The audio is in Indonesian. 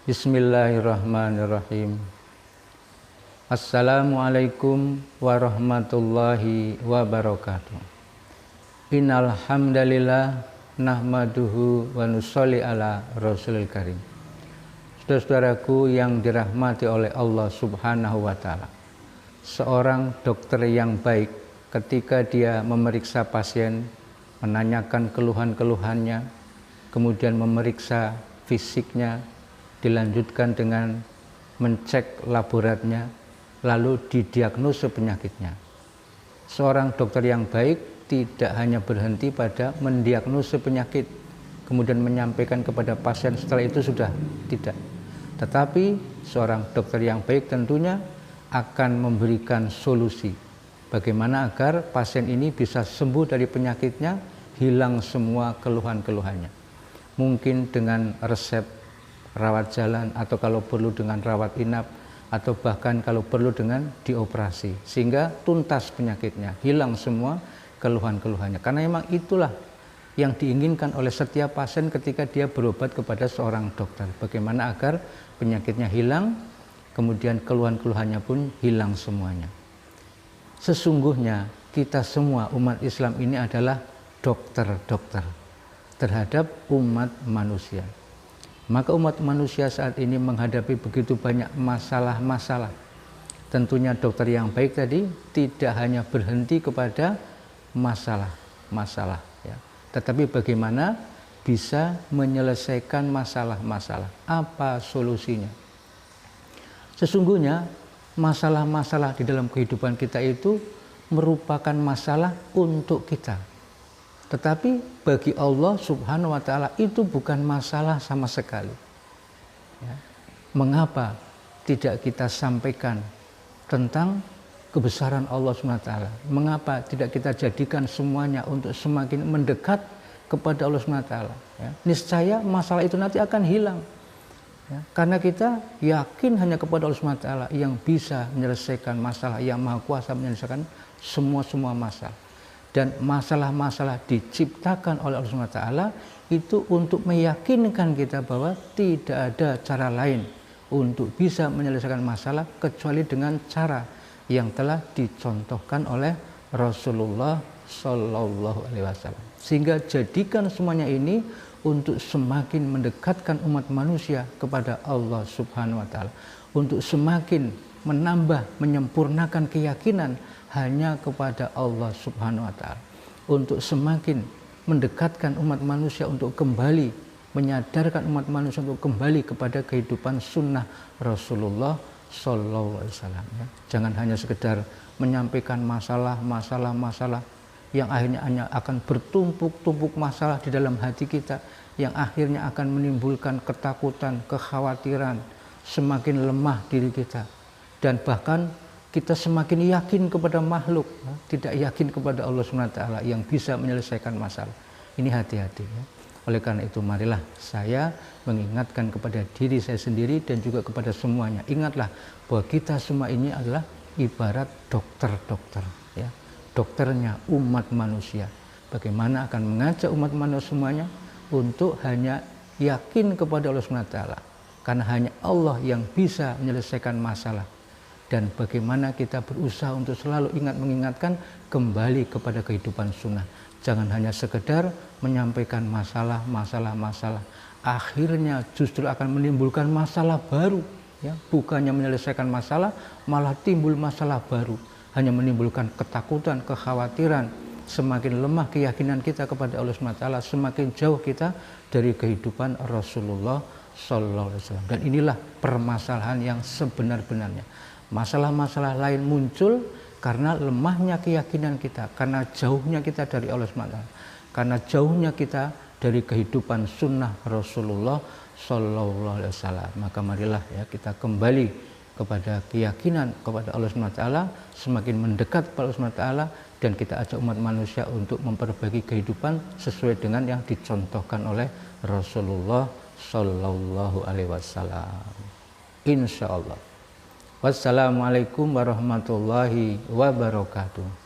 Bismillahirrahmanirrahim. Assalamualaikum warahmatullahi wabarakatuh. Innal hamdalillah nahmaduhu wa nusolli ala rasulil karim. Saudara-saudaraku yang dirahmati oleh Allah Subhanahu wa taala. Seorang dokter yang baik ketika dia memeriksa pasien, menanyakan keluhan-keluhannya, kemudian memeriksa fisiknya, dilanjutkan dengan mencek laboratnya, lalu didiagnosa penyakitnya. Seorang dokter yang baik tidak hanya berhenti pada mendiagnosa penyakit, kemudian menyampaikan kepada pasien setelah itu sudah, tidak. Tetapi seorang dokter yang baik tentunya akan memberikan solusi bagaimana agar pasien ini bisa sembuh dari penyakitnya, hilang semua keluhan-keluhannya. Mungkin dengan resep rawat jalan, atau kalau perlu dengan rawat inap, atau bahkan kalau perlu dengan dioperasi, sehingga tuntas penyakitnya, hilang semua keluhan-keluhannya. Karena memang itulah yang diinginkan oleh setiap pasien ketika dia berobat kepada seorang dokter. Bagaimana agar penyakitnya hilang, kemudian keluhan-keluhannya pun hilang semuanya. Sesungguhnya kita semua umat Islam ini adalah dokter-dokter terhadap umat manusia. Maka umat manusia saat ini menghadapi begitu banyak masalah-masalah. Tentunya dokter yang baik tadi tidak hanya berhenti kepada masalah-masalah, ya, tetapi bagaimana bisa menyelesaikan masalah-masalah. Apa solusinya? Sesungguhnya masalah-masalah di dalam kehidupan kita itu merupakan masalah untuk kita. Tetapi bagi Allah Subhanahu wa taala itu bukan masalah sama sekali. Ya. Mengapa tidak kita sampaikan tentang kebesaran Allah Subhanahu wa taala? Mengapa tidak kita jadikan semuanya untuk semakin mendekat kepada Allah Subhanahu wa taala? Ya. Niscaya masalah itu nanti akan hilang. Ya. Karena kita yakin hanya kepada Allah Subhanahu wa taala yang bisa menyelesaikan masalah, yang maha kuasa menyelesaikan semua masalah. Dan masalah-masalah diciptakan oleh Allah SWT itu untuk meyakinkan kita bahwa tidak ada cara lain untuk bisa menyelesaikan masalah kecuali dengan cara yang telah dicontohkan oleh Rasulullah Shallallahu Alaihi Wasallam. Sehingga jadikan semuanya ini untuk semakin mendekatkan umat manusia kepada Allah Subhanahu Wa Taala, untuk semakin menambah, menyempurnakan keyakinan hanya kepada Allah Subhanahu wa taala, untuk semakin mendekatkan umat manusia untuk kembali menyadarkan umat manusia untuk kembali kepada kehidupan sunnah Rasulullah Sallallahu Alaihi Wasallam. Ya. Jangan hanya sekedar menyampaikan masalah yang akhirnya hanya akan bertumpuk-tumpuk masalah di dalam hati kita, yang akhirnya akan menimbulkan ketakutan, kekhawatiran, semakin lemah diri kita, dan bahkan kita semakin yakin kepada makhluk, tidak yakin kepada Allah SWT yang bisa menyelesaikan masalah. Ini hati-hati. Ya. Oleh karena itu marilah saya mengingatkan kepada diri saya sendiri dan juga kepada semuanya. Ingatlah bahwa kita semua ini adalah ibarat dokter-dokter. Ya. Dokternya umat manusia. Bagaimana akan mengajak umat manusia semuanya untuk hanya yakin kepada Allah SWT. Karena hanya Allah yang bisa menyelesaikan masalah. Dan bagaimana kita berusaha untuk selalu mengingatkan kembali kepada kehidupan sunnah. Jangan hanya sekedar menyampaikan masalah. Akhirnya justru akan menimbulkan masalah baru. Ya, bukannya menyelesaikan masalah, malah timbul masalah baru. Hanya menimbulkan ketakutan, kekhawatiran. Semakin lemah keyakinan kita kepada Allah SWT, semakin jauh kita dari kehidupan Rasulullah Sallallahu Alaihi Wasallam. Dan inilah permasalahan yang sebenar-benarnya. Masalah-masalah lain muncul karena lemahnya keyakinan kita, karena jauhnya kita dari Allah SWT, karena jauhnya kita dari kehidupan sunnah Rasulullah Sallallahu Alaihi Wasallam. Maka marilah ya kita kembali kepada keyakinan kepada Allah SWT, semakin mendekat kepada Allah SWT, dan kita ajak umat manusia untuk memperbaiki kehidupan sesuai dengan yang dicontohkan oleh Rasulullah Sallallahu Alaihi Wasallam. Insya Allah. Wassalamualaikum warahmatullahi wabarakatuh.